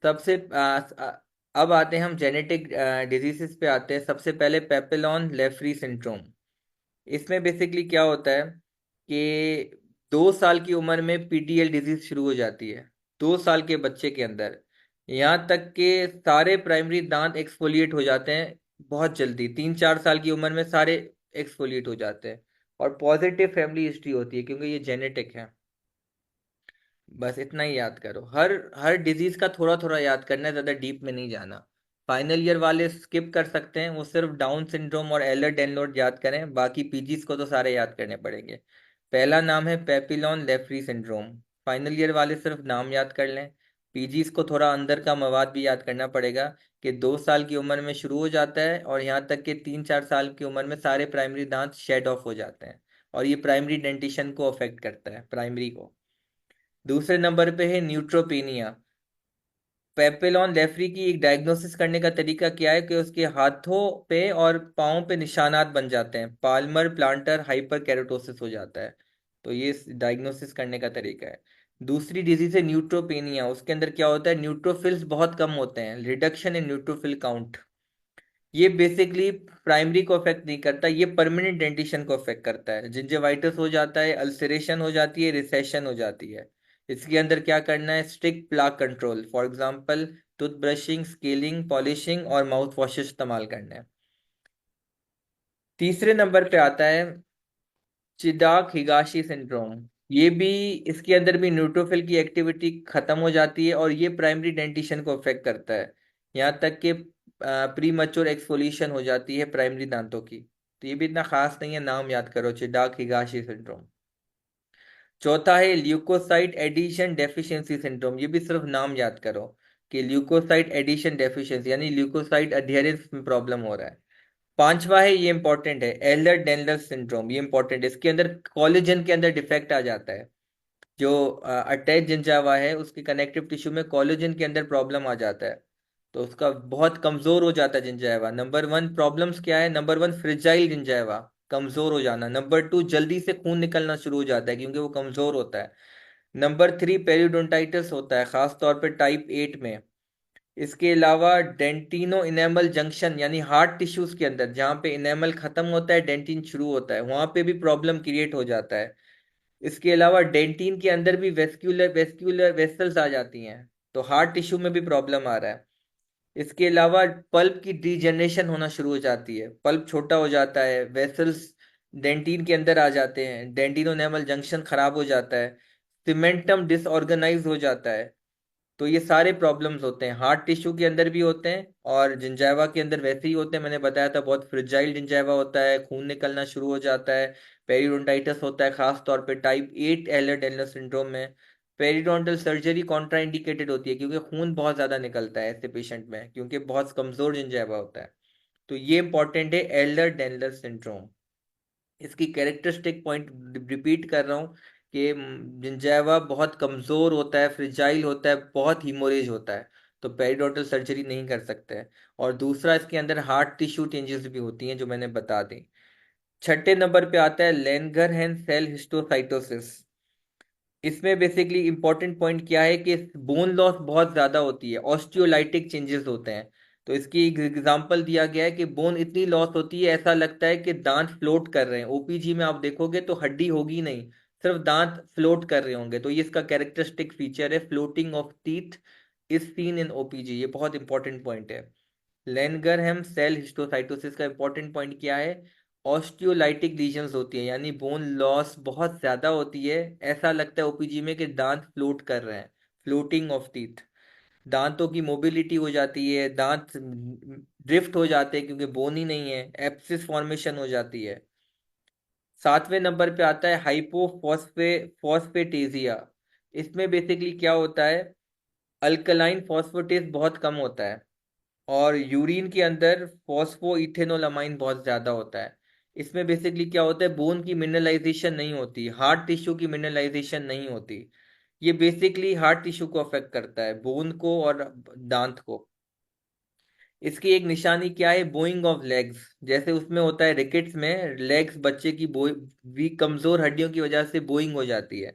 सबसे अब आते हैं हम जेनेटिक डिजीजेस पे आते हैं। सबसे पहले पेपिलोन लेफ्री सिंड्रोम। इसमें बेसिकली क्या होता है कि 2 साल की उम्र में पीटीएल डिजीज शुरू हो जाती है। 2 साल के बच्चे के अंदर यहाँ तक के सारे प्राइमरी दांत एक्सफोलिएट हो जाते हैं बहुत जल्दी। 3-4 साल की उम्र में सारे एक्सफोलिएट हो जाते हैं। और पॉजिटिव फैमिली हिस्ट्री होती है क्योंकि ये जेनेटिक है। बस इतना ही याद करो। हर हर डिजीज का थोड़ा थोड़ा याद करना है, ज्यादा डीप में नहीं जाना। फाइनल ईयर वाले स्किप कर सकते हैं, वो सिर्फ डाउन सिंड्रोम और एलर डेनलोड याद करें, बाकी पीजीज को तो सारे याद करने पड़ेंगे। पहला नाम है पेपिलोन लेफ्री सिंड्रोम। फाइनल ईयर वाले सिर्फ नाम याद कर लें। पीजीज को थोड़ा अंदर का मवाद भी याद करना पड़ेगा कि 2 साल की उम्र में शुरू हो जाता है और यहाँ तक कि 3-4 साल की उम्र में सारे प्राइमरी दांत शेड ऑफ हो जाते हैं। और ये प्राइमरी डेंटिशन को अफेक्ट करता है, प्राइमरी को। दूसरे नंबर पे है न्यूट्रोपेनिया। पेपिलोन लेफ्री की एक डायग्नोसिस करने का तरीका क्या है कि उसके हाथों पे और पाँव पे निशानात बन जाते हैं, पाल्मर प्लांटर हाइपर केराटोसिस हो जाता है। तो ये डायग्नोसिस करने का तरीका है। दूसरी डिजीज है न्यूट्रोपेनिया। उसके अंदर क्या होता है, न्यूट्रोफिल्स बहुत कम होते हैं, रिडक्शन इन न्यूट्रोफिल काउंट। ये बेसिकली प्राइमरी को अफेक्ट नहीं करता, ये परमानेंट डेंटिशन को अफेक्ट करता है। जिंजवाइटिस हो जाता है, अल्सरेशन हो जाती है, रिसेशन हो जाती है। इसके अंदर क्या करना है, strict plaque control, for example tooth brushing, scaling, polishing और माउथ वॉश इस्तेमाल करना है। तीसरे नंबर पे आता है चिदाक हिगाशी सिंड्रोम। ये भी, इसके अंदर भी न्यूट्रोफिल की एक्टिविटी खत्म हो जाती है और ये प्राइमरी डेंटिशन को अफेक्ट करता है। यहाँ तक कि प्री मैच्योर एक्सफोलिएशन हो जाती है प्राइमरी दांतों की। तो ये भी इतना खास नहीं है, नाम याद करो, चिदाक हिगाशी सिंड्रोम। चौथा है ल्यूकोसाइट एडिशन डेफिशिएंसी सिंड्रोम। ये भी सिर्फ नाम याद करो कि ल्यूकोसाइट एडिशन डेफिशिएंसी यानी ल्यूकोसाइट अडियरेंस में प्रॉब्लम हो रहा है। पांचवा है, ये इंपॉर्टेंट है, एल्डर डेनलर सिंड्रोम। ये इंपॉर्टेंट है, इसके अंदर कोलेजन के अंदर डिफेक्ट आ जाता है। जो अटैच जिंजावा है उसके कनेक्टिव टिश्यू में कोलेजन के अंदर प्रॉब्लम आ जाता है। तो उसका बहुत कमजोर हो जाता है जिंजावा। नंबर वन प्रॉब्लम्स क्या है, नंबर वन फ्रिजाइल जिंजावा, कमजोर हो जाना। नंबर टू जल्दी से खून निकलना शुरू हो जाता है क्योंकि वो कमजोर होता है। नंबर थ्री पेरियोडोंटाइटिस होता है, खास तौर पे टाइप 8 में। इसके अलावा डेंटिनो इनेमल जंक्शन यानी हार्ट टिश्यूज के अंदर जहाँ पे इनेमल खत्म होता है डेंटिन शुरू होता है, वहां पे भी प्रॉब्लम क्रिएट हो जाता है। इसके अलावा डेंटिन के अंदर भी वेस्क्यूलर वेस्क्यूलर वेसल्स आ जाती हैं, तो हार्ट टिश्यू में भी प्रॉब्लम आ रहा है। इसके अलावा पल्प की डीजनरेशन होना शुरू हो जाती है, पल्प छोटा हो जाता है, वेसल्स डेंटिन के अंदर आ जाते हैं, डेंटिनो इनेमल जंक्शन खराब हो जाता है, सीमेंटम डिसऑर्गेनाइज हो जाता है। तो ये सारे प्रॉब्लम्स होते हैं, हार्ट टिश्यू के अंदर भी होते हैं और जिंजाइवा के अंदर वैसे ही होते हैं। मैंने बताया था बहुत फ्रिजाइल जिंजाइवा होता है, खून निकलना शुरू हो जाता है, पेरिडोंटाइटिस होता है, खास तौर पे टाइप 8 एलर डेनलर सिंड्रोम में। पेरिडोंटल सर्जरी कॉन्ट्राइंडिकेटेड होती है क्योंकि खून बहुत ज्यादा निकलता है ऐसे पेशेंट में, क्योंकि बहुत कमजोर जिंजाइवा होता है। तो ये इंपॉर्टेंट है, एल्डर डेनलर सिंड्रोम। इसकी कैरेक्टरिस्टिक पॉइंट रिपीट कर रहा हूँ कि जिंजावा बहुत कमजोर होता है, फ्रिजाइल होता है, बहुत हीमोरेज होता है। तो पेरिडोंटल सर्जरी नहीं कर सकते हैं। और दूसरा, इसके अंदर हार्ट टिश्यू चेंजेस भी होती हैं जो मैंने बता दी। छठे नंबर पे आता है लेंगरहैन सेल हिस्टोसाइटोसिस। इसमें बेसिकली इंपॉर्टेंट पॉइंट क्या है कि बोन लॉस बहुत ज्यादा होती है, ऑस्टियोलाइटिक चेंजेस होते हैं। तो इसकी एक एग्जांपल दिया गया है कि बोन इतनी लॉस होती है ऐसा लगता है कि दांत फ्लोट कर रहे हैं। ओपीजी में आप देखोगे तो हड्डी होगी नहीं, सिर्फ दांत फ्लोट कर रहे होंगे। तो ये इसका कैरेक्टरिस्टिक फीचर है, floating of teeth is seen in OPG. ये बहुत इंपॉर्टेंट पॉइंट है। लेनगरहैम सेल हिस्टोसाइटोसिस का इंपॉर्टेंट पॉइंट क्या है, ऑस्टियोलाइटिक लीजन्स होती है यानी बोन लॉस बहुत ज्यादा होती है। ऐसा लगता है ओपीजी में कि दांत फ्लोट कर रहे हैं, फ्लोटिंग ऑफ टीथ। दांतों की मोबिलिटी हो जाती है, दांत ड्रिफ्ट हो जाते हैं क्योंकि बोन ही नहीं है, एप्सिस फॉर्मेशन हो जाती है। सातवें नंबर पे आता है हाइपोफॉस्फेटेजिया। इसमें बेसिकली क्या होता है, अल्कलाइन फॉस्फेटेस बहुत कम होता है और यूरिन के अंदर फॉस्फोइथेनोलामाइन बहुत ज्यादा होता है। इसमें बेसिकली क्या होता है, बोन की मिनरलाइजेशन नहीं होती, हार्ट टिश्यू की मिनरलाइजेशन नहीं होती। ये बेसिकली हार्ट टिश्यू को अफेक्ट करता है, बोन को और दांत को। इसकी एक निशानी क्या है, बोइंग ऑफ लेग्स। जैसे उसमें होता है रिकेट्स में, लेग्स बच्चे की बोई वीक कमजोर हड्डियों की वजह से बोइंग हो जाती है।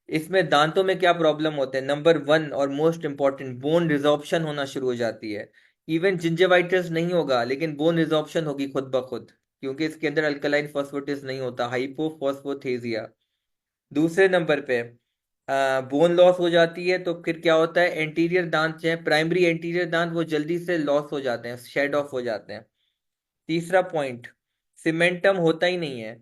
इसमें दांतों में क्या प्रॉब्लम होते हैं? नंबर वन और मोस्ट इंपॉर्टेंट, बोन रिजॉर्प्शन होना शुरू हो जाती है। इवन जिंजेवाइटिस नहीं होगा लेकिन बोन रिजॉर्प्शन होगी खुद ब खुद, क्योंकि इसके अंदर अल्कलाइन फॉस्फेटिस नहीं होता, हाइपोफॉस्फोथेसिया। दूसरे नंबर पे बोन लॉस हो जाती है, तो फिर क्या होता है, एंटीरियर दांत जो है, प्राइमरी एंटीरियर दांत, वो जल्दी से लॉस हो जाते हैं, शेड ऑफ हो जाते हैं। तीसरा पॉइंट, सीमेंटम होता ही नहीं है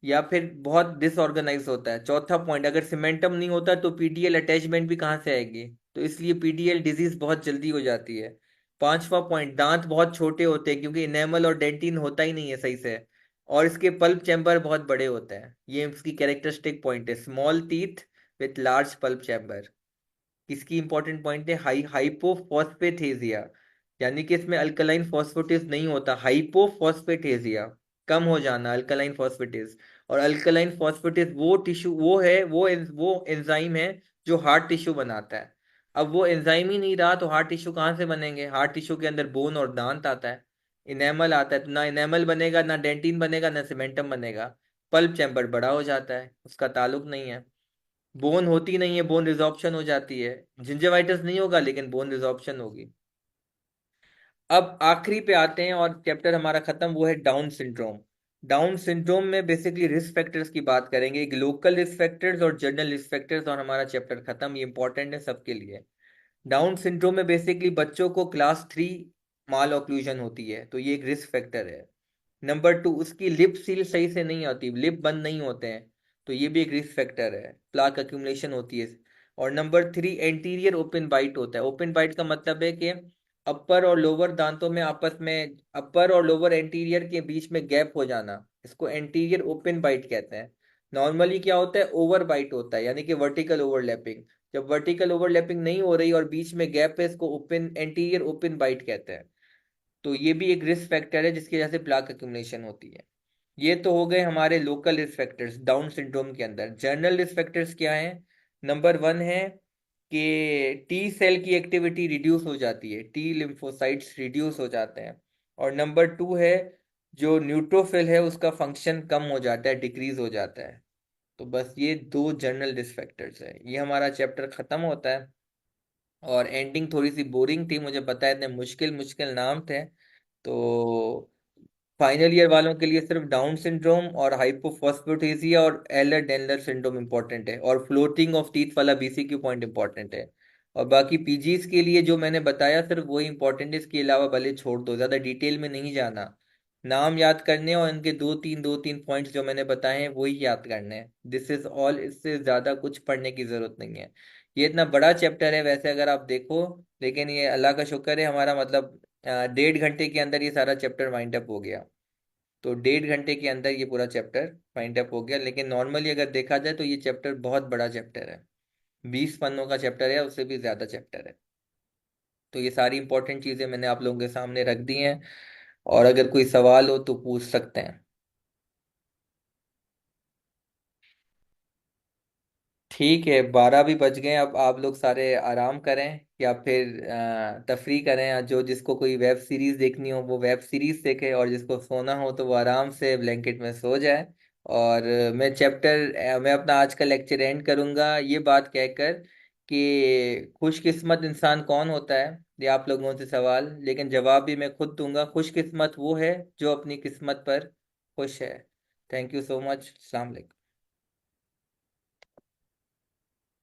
या फिर बहुत डिसऑर्गेनाइज होता है। चौथा पॉइंट, अगर सीमेंटम नहीं होता तो पीडीएल अटैचमेंट भी कहाँ से आएगी, तो इसलिए पीडीएल डिजीज बहुत जल्दी हो जाती है। पांचवा पॉइंट, दांत बहुत छोटे होते हैं क्योंकि इनेमल और डेंटिन होता ही नहीं है सही से, और इसके पल्प चैम्बर बहुत बड़े होते हैं। ये इसकी कैरेक्टरिस्टिक पॉइंट है, small teeth with large pulp chamber. किसकी इंपॉर्टेंट पॉइंट है, हाइपोफॉस्फेथेसिया, यानी कि इसमें अल्कलाइन फॉस्फेटेस नहीं होता, हाइपोफॉस्फेटेसिया, कम हो जाना अल्कलाइन फॉस्फेटेस। और अल्कलाइन फॉस्फेटेस वो टिश्यू, वो है वो एंजाइम है जो हार्ट टिश्यू बनाता है। अब वो एंजाइम ही नहीं रहा तो हार्ट टिश्यू कहाँ से बनेंगे? हार्ट टिश्यू के अंदर बोन और दांत आता है, इनेमल आता है, तो ना इनेमल बनेगा, ना डेंटिन बनेगा, ना सीमेंटम बनेगा। पल्प चैम्बर बड़ा हो जाता है, उसका ताल्लुक नहीं है। बोन होती नहीं है, बोन रिजॉर्प्शन हो जाती है। जिंजेवाइटिस नहीं होगा लेकिन बोन रिजॉर्प्शन होगी। अब आखिरी पे आते हैं और चैप्टर हमारा खत्म, वो है डाउन सिंड्रोम। डाउन सिंड्रोम में बेसिकली रिस्क फैक्टर्स की बात करेंगे, एक लोकल रिस्क फैक्टर्स और जनरल रिस्क फैक्टर्स, और हमारा चैप्टर खत्म। ये इंपॉर्टेंट है सबके लिए। डाउन सिंड्रोम में बेसिकली बच्चों को क्लास 3 माल ऑक्लूजन होती है, तो ये एक रिस्क फैक्टर है। नंबर 2, उसकी लिप सील सही से नहीं होती, लिप बंद नहीं होते हैं, तो ये भी एक रिस्क फैक्टर है, प्लाक अक्यूमुलेशन होती है। और नंबर 3, एंटीरियर ओपन बाइट होता है। ओपन बाइट का मतलब है कि अपर और लोअर दांतों में आपस में, अपर और लोअर एंटीरियर के बीच में गैप हो जाना, इसको एंटीरियर ओपन बाइट कहते हैं। नॉर्मली क्या होता है, ओवर बाइट होता है, यानी कि वर्टिकल ओवरलैपिंग। जब वर्टिकल ओवरलैपिंग नहीं हो रही और बीच में गैप है, इसको ओपन, एंटीरियर ओपन बाइट कहते हैं। तो ये भी एक रिस्क फैक्टर है जिसकी वजह से प्लाक एक्यूमुलेशन होती है। ये तो हो गए हमारे local risk factors down syndrome के अंदर। जनरल रिस्क फैक्टर्स क्या हैं? नंबर 1 है कि टी सेल की एक्टिविटी रिड्यूस हो जाती है, टी लिम्फोसाइट्स रिड्यूस हो जाते हैं। और नंबर 2 है, जो न्यूट्रोफिल है उसका फंक्शन कम हो जाता है, डिक्रीज हो जाता है। तो बस ये 2 जनरल रिस्क फैक्टर्स है, ये हमारा चैप्टर खत्म होता है। और एंडिंग थोड़ी सी बोरिंग थी, मुझे पता है, इतने मुश्किल मुश्किल नाम थे। तो फाइनल ईयर वालों के लिए सिर्फ डाउन सिंड्रोम और हाइपोफॉस्फेटेसिया और एलर डेनलर सिंड्रोम इंपॉर्टेंट है, और फ्लोटिंग ऑफ टीथ वाला बीसीक्यू पॉइंट इंपॉर्टेंट है। और बाकी पीजीज के लिए जो मैंने बताया सिर्फ वही इंपॉर्टेंट है, इसके अलावा भले छोड़ दो, ज्यादा डिटेल में नहीं जाना। नाम याद करने और इनके दो तीन पॉइंट्स जो मैंने बताए हैं वही याद करने हैं, दिस इज ऑल। इससे ज्यादा कुछ पढ़ने की जरूरत नहीं है। ये इतना बड़ा चैप्टर है वैसे अगर आप देखो, लेकिन ये अल्लाह का शुक्र है हमारा, मतलब 1.5 घंटे के अंदर ये सारा चैप्टर वाइंड अप हो गया। तो 1.5 घंटे के अंदर ये पूरा चैप्टर वाइंड अप हो गया, लेकिन नॉर्मली अगर देखा जाए तो ये चैप्टर बहुत बड़ा चैप्टर है, 20 पन्नों का चैप्टर है, उससे भी ज्यादा चैप्टर है। तो ये सारी इंपॉर्टेंट चीजें मैंने आप लोगों के सामने रख दी हैं, और अगर कोई सवाल हो तो पूछ सकते हैं। ठीक है, 12 भी बज गए, अब आप लोग सारे आराम करें या फिर तफरी करें, या जो जिसको कोई वेब सीरीज देखनी हो वो वेब सीरीज देखे, और जिसको सोना हो तो वो आराम से ब्लैंकेट में सो जाए। और मैं अपना आज का लेक्चर एंड करूंगा ये बात कहकर कि खुशकिस्मत इंसान कौन होता है, ये आप लोगों से सवाल, लेकिन जवाब भी मैं खुद दूंगा। खुशकिस्मत वो है जो अपनी किस्मत पर खुश है। Thank you so much. अस्सलाम वालेकुम।